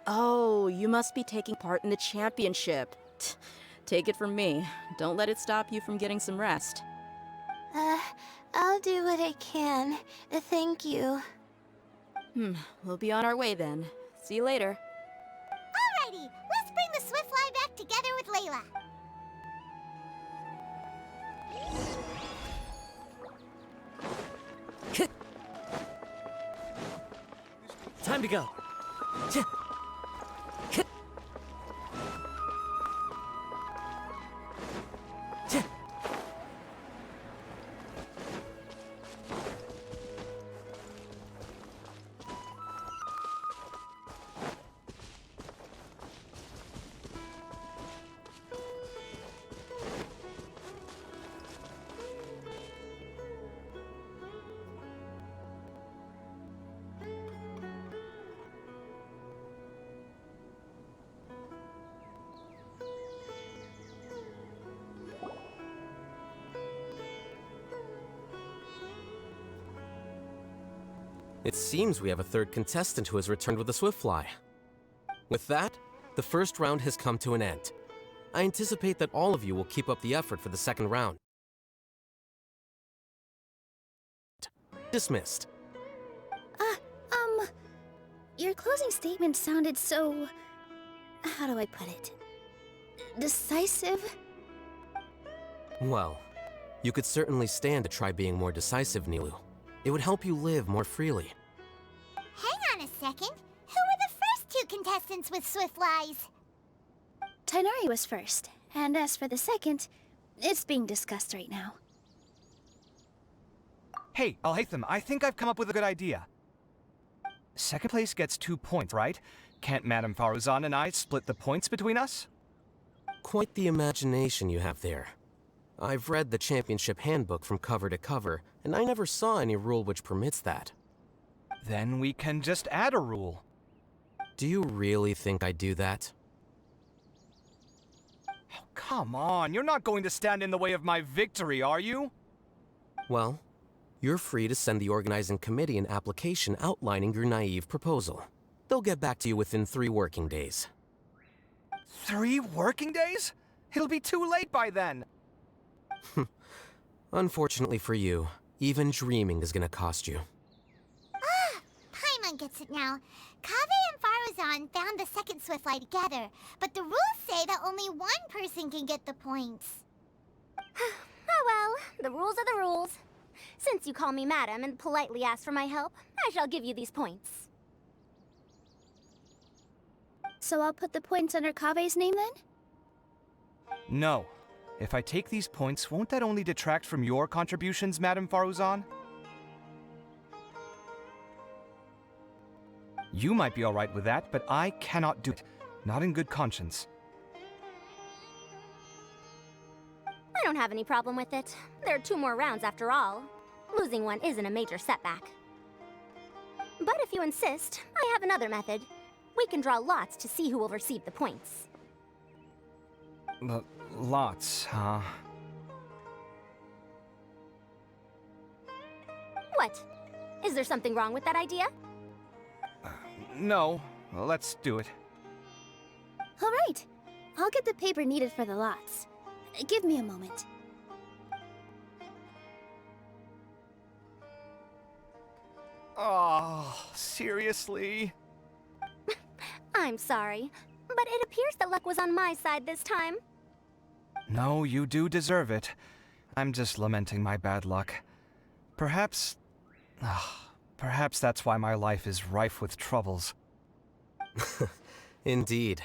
Oh, you must be taking part in the championship. Take it from me. Don't let it stop you from getting some rest. I'll do what I can. Thank you. We'll be on our way then. See you later. Alrighty, let's bring the swiftfly back together with Layla. Time to go. It seems we have a third contestant who has returned with a Swiftfly. With that, the first round has come to an end. I anticipate that all of you will keep up the effort for the second round. Dismissed. Your closing statement sounded so... how do I put it? Decisive? Well, you could certainly stand to try being more decisive, Nilu. It would help you live more freely. Hang on a second. Who were the first two contestants with Swiftflies? Tighnari was first, and as for the second, it's being discussed right now. Hey, Alhaitham, I think I've come up with a good idea. Second place gets 2 points, right? Can't Madame Faruzan and I split the points between us? Quite the imagination you have there. I've read the championship handbook from cover to cover, and I never saw any rule which permits that. Then we can just add a rule. Do you really think I'd do that? Oh, come on, you're not going to stand in the way of my victory, are you? Well, you're free to send the organizing committee an application outlining your naive proposal. They'll get back to you within 3 working days. 3 working days? It'll be too late by then. Unfortunately for you, even dreaming is gonna cost you. Paimon gets it now. Kaveh and Faruzan found the second Swiftfly together, but the rules say that only one person can get the points. Oh well, the rules are the rules. Since you call me madam and politely ask for my help, I shall give you these points. So I'll put the points under Kaveh's name then? No. If I take these points, won't that only detract from your contributions, Madame Faruzan? You might be alright with that, but I cannot do it. Not in good conscience. I don't have any problem with it. There are 2 more rounds after all. Losing one isn't a major setback. But if you insist, I have another method. We can draw lots to see who will receive the points. Lots, huh? What? Is there something wrong with that idea? No. Well, let's do it. All right. I'll get the paper needed for the lots. Give me a moment. Oh, seriously? I'm sorry, but it appears that luck was on my side this time. No, you do deserve it. I'm just lamenting my bad luck. Perhaps that's why my life is rife with troubles. Indeed.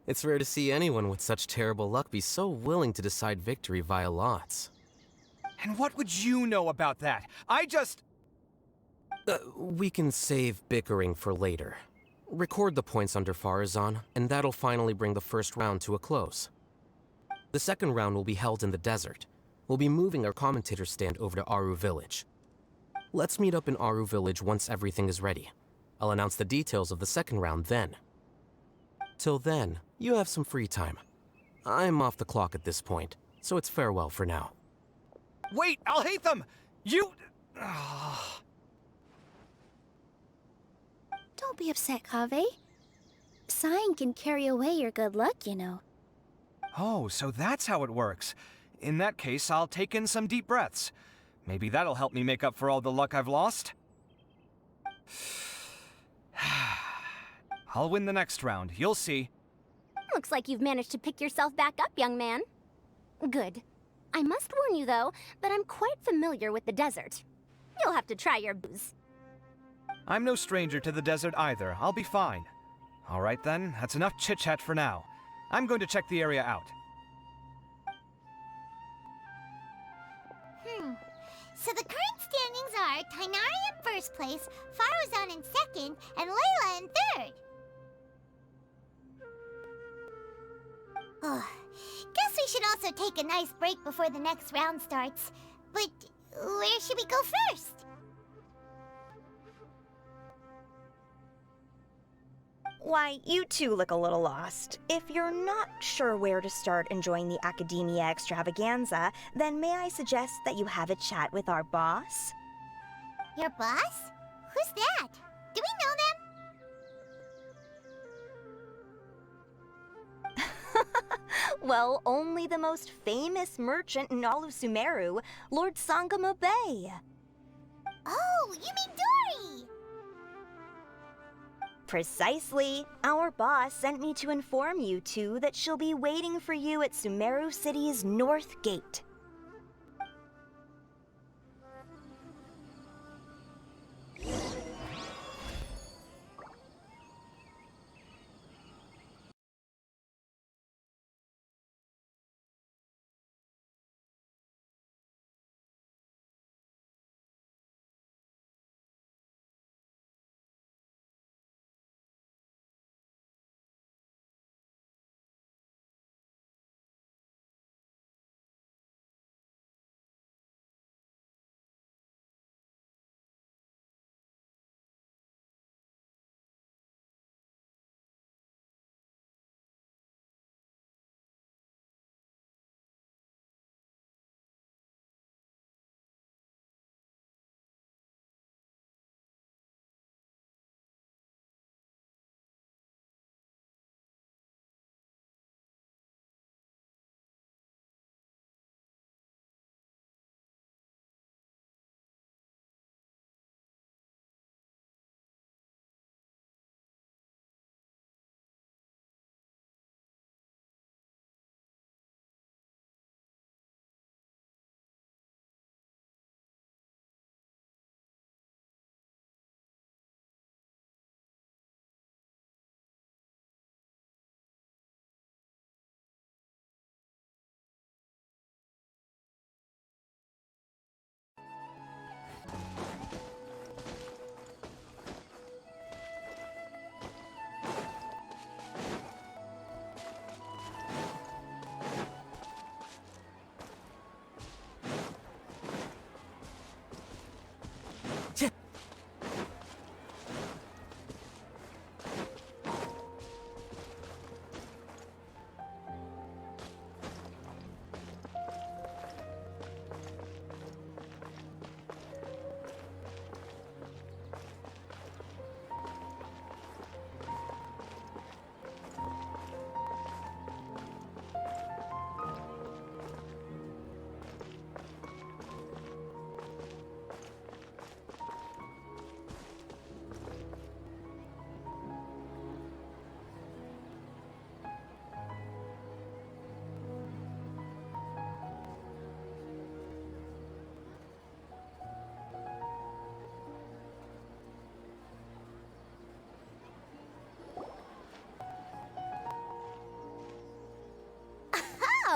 It's rare to see anyone with such terrible luck be so willing to decide victory via lots. And what would you know about that? I just... We can save bickering for later. Record the points under Faruzan, and that'll finally bring the first round to a close. The second round will be held in the desert. We'll be moving our commentator stand over to Aru Village. Let's meet up in Aru Village once everything is ready. I'll announce the details of the second round then. Till then, you have some free time. I'm off the clock at this point, so it's farewell for now. Wait, Alhaitham! You... Don't be upset, Kaveh. Sighing can carry away your good luck, you know. Oh, so that's how it works. In that case, I'll take in some deep breaths. Maybe that'll help me make up for all the luck I've lost. I'll win the next round, you'll see. Looks like you've managed to pick yourself back up, young man. Good. I must warn you, though, that I'm quite familiar with the desert. You'll have to try your booze. I'm no stranger to the desert either. I'll be fine. All right then, that's enough chit-chat for now. I'm going to check the area out. So the current standings are Tainari in first place, Faruzan in second, and Layla in third. Oh, guess we should also take a nice break before the next round starts. But where should we go first? Why, you two look a little lost. If you're not sure where to start enjoying the Academia extravaganza, then may I suggest that you have a chat with our boss? Your boss? Who's that? Do we know them? Well, only the most famous merchant in all of Sumeru, Lord Sangamo Bay. Oh, you mean Dory! Precisely. Our boss sent me to inform you two that she'll be waiting for you at Sumeru City's North Gate.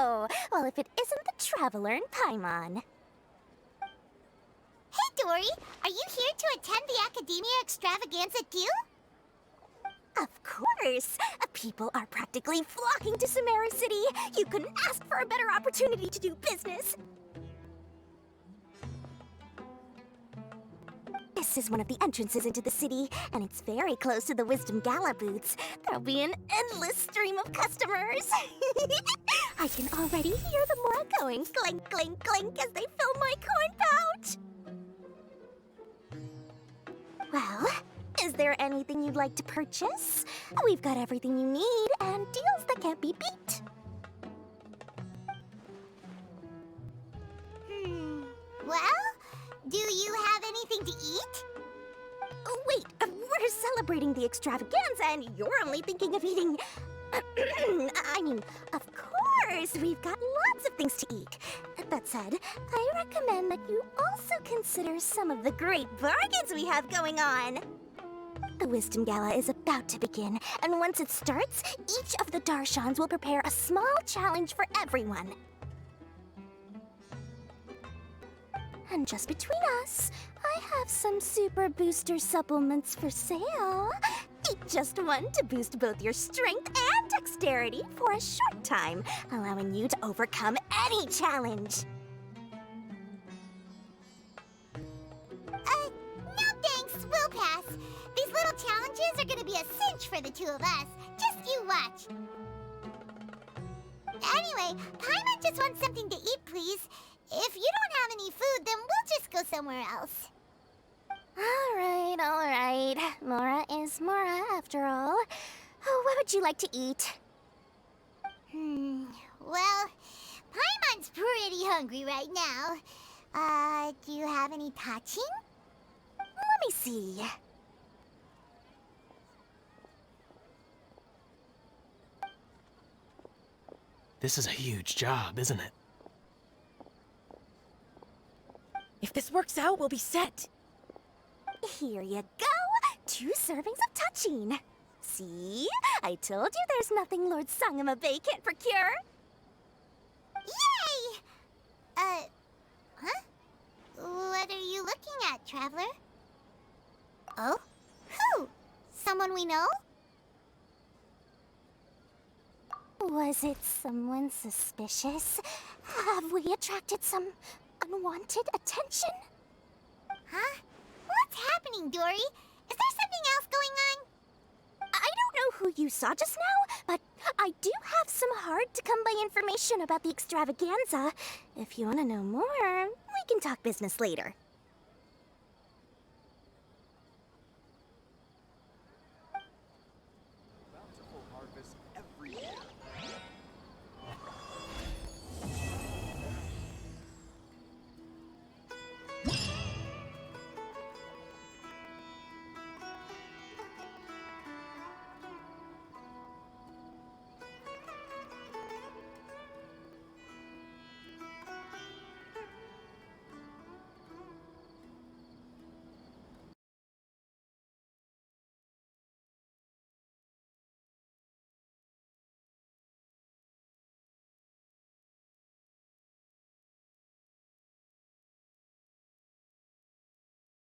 Oh, well, if it isn't the Traveler in Paimon. Hey, Dory! Are you here to attend the Academia extravaganza too? Of course! People are practically flocking to Sumeru City. You couldn't ask for a better opportunity to do business. This is one of the entrances into the city, and it's very close to the Wisdom Gala booths. There'll be an endless stream of customers. I can already hear the mora going clink, clink, clink as they fill my coin pouch. Well, is there anything you'd like to purchase? We've got everything you need and deals that can't be beat. Well, do you have anything to eat? Oh, wait, we're celebrating the extravaganza and you're only thinking of eating... I mean, of course, we've got lots of things to eat. That said, I recommend that you also consider some of the great bargains we have going on. The Wisdom Gala is about to begin, and once it starts, each of the Darshans will prepare a small challenge for everyone. And just between us, I have some super booster supplements for sale. Eat just one to boost both your strength and dexterity for a short time, allowing you to overcome any challenge. No thanks, we'll pass. These little challenges are gonna be a cinch for the two of us. Just you watch. Anyway, Paimon just wants something to eat, please. If you don't have any food, then we'll just go somewhere else. All right. Mora is Mora, after all. Oh, what would you like to eat? Well, Paimon's pretty hungry right now. Do you have any touching? Let me see. This is a huge job, isn't it? If this works out, we'll be set. Here you go. 2 servings of touching. See? I told you there's nothing Lord Sangamabe can't procure. Yay! Huh? What are you looking at, Traveler? Oh? Who? Someone we know? Was it someone suspicious? Have we attracted some unwanted attention? Huh? What's happening, Dory? Is there something else going on? I don't know who you saw just now, but I do have some hard-to-come-by information about the extravaganza. If you want to know more, we can talk business later.